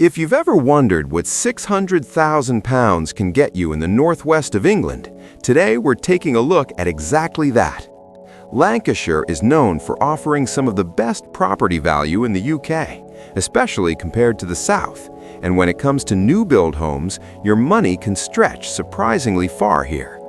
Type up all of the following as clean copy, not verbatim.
If you've ever wondered what £600,000 can get you in the northwest of England, today we're taking a look at exactly that. Lancashire is known for offering some of the best property value in the UK, especially compared to the south, and when it comes to new build homes, your money can stretch surprisingly far here.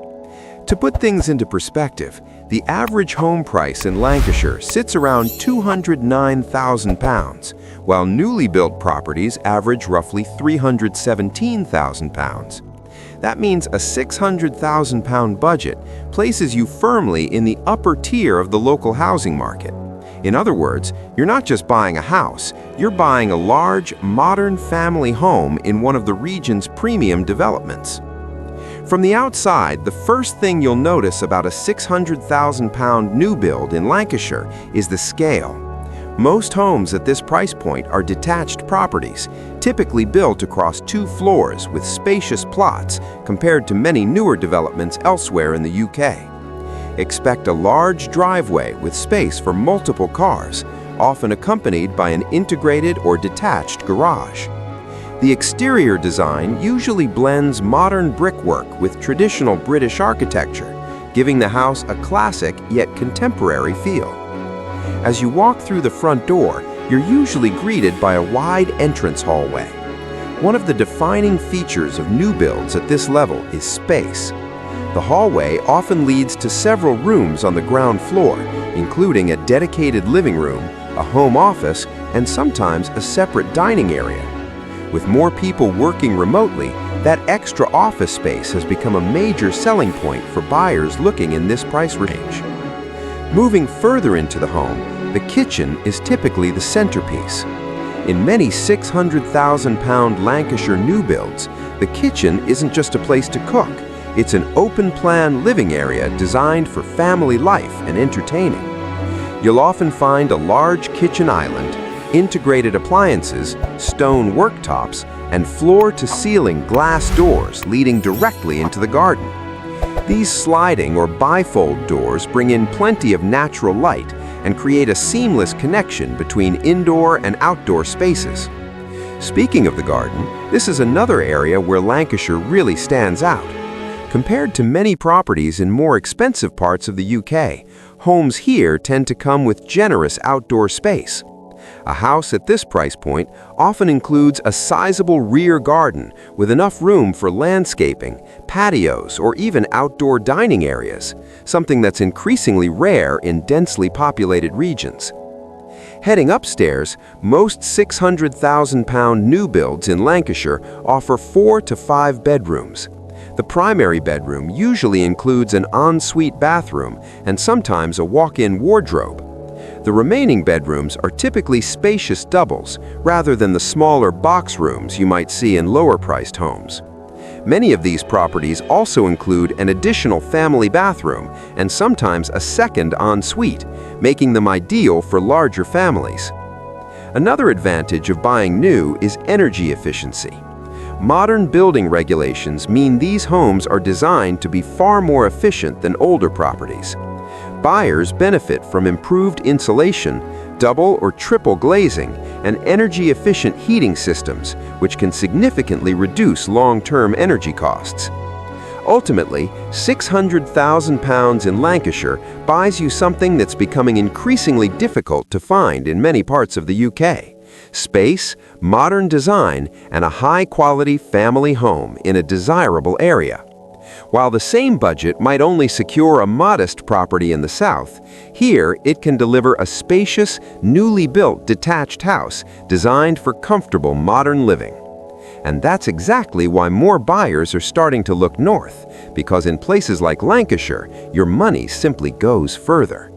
To put things into perspective, the average home price in Lancashire sits around £209,000, while newly built properties average roughly £317,000. That means a £600,000 budget places you firmly in the upper tier of the local housing market. In other words, you're not just buying a house, you're buying a large, modern family home in one of the region's premium developments. From the outside, the first thing you'll notice about a £600,000 new build in Lancashire is the scale. Most homes at this price point are detached properties, typically built across 2 floors with spacious plots compared to many newer developments elsewhere in the UK. Expect a large driveway with space for multiple cars, often accompanied by an integrated or detached garage. The exterior design usually blends modern brickwork with traditional British architecture, giving the house a classic yet contemporary feel. As you walk through the front door, you're usually greeted by a wide entrance hallway. One of the defining features of new builds at this level is space. The hallway often leads to several rooms on the ground floor, including a dedicated living room, a home office, and sometimes a separate dining area. With more people working remotely, that extra office space has become a major selling point for buyers looking in this price range. Moving further into the home, the kitchen is typically the centerpiece. In many £600,000 Lancashire new builds, the kitchen isn't just a place to cook. It's an open-plan living area designed for family life and entertaining. You'll often find a large kitchen island, integrated appliances, stone worktops, and floor-to-ceiling glass doors leading directly into the garden. These sliding or bifold doors bring in plenty of natural light and create a seamless connection between indoor and outdoor spaces. Speaking of the garden, this is another area where Lancashire really stands out. Compared to many properties in more expensive parts of the UK, homes here tend to come with generous outdoor space. A house at this price point often includes a sizable rear garden with enough room for landscaping, patios, or even outdoor dining areas, something that's increasingly rare in densely populated regions. Heading upstairs, most £600,000 new builds in Lancashire offer 4 to 5 bedrooms. The primary bedroom usually includes an ensuite bathroom and sometimes a walk-in wardrobe. The remaining bedrooms are typically spacious doubles, rather than the smaller box rooms you might see in lower-priced homes. Many of these properties also include an additional family bathroom and sometimes a second ensuite, making them ideal for larger families. Another advantage of buying new is energy efficiency. Modern building regulations mean these homes are designed to be far more efficient than older properties. Buyers benefit from improved insulation, double or triple glazing, and energy-efficient heating systems, which can significantly reduce long-term energy costs. Ultimately, £600,000 in Lancashire buys you something that's becoming increasingly difficult to find in many parts of the UK: space, modern design, and a high-quality family home in a desirable area. While the same budget might only secure a modest property in the south, here it can deliver a spacious, newly built detached house designed for comfortable modern living. And that's exactly why more buyers are starting to look north, because in places like Lancashire, your money simply goes further.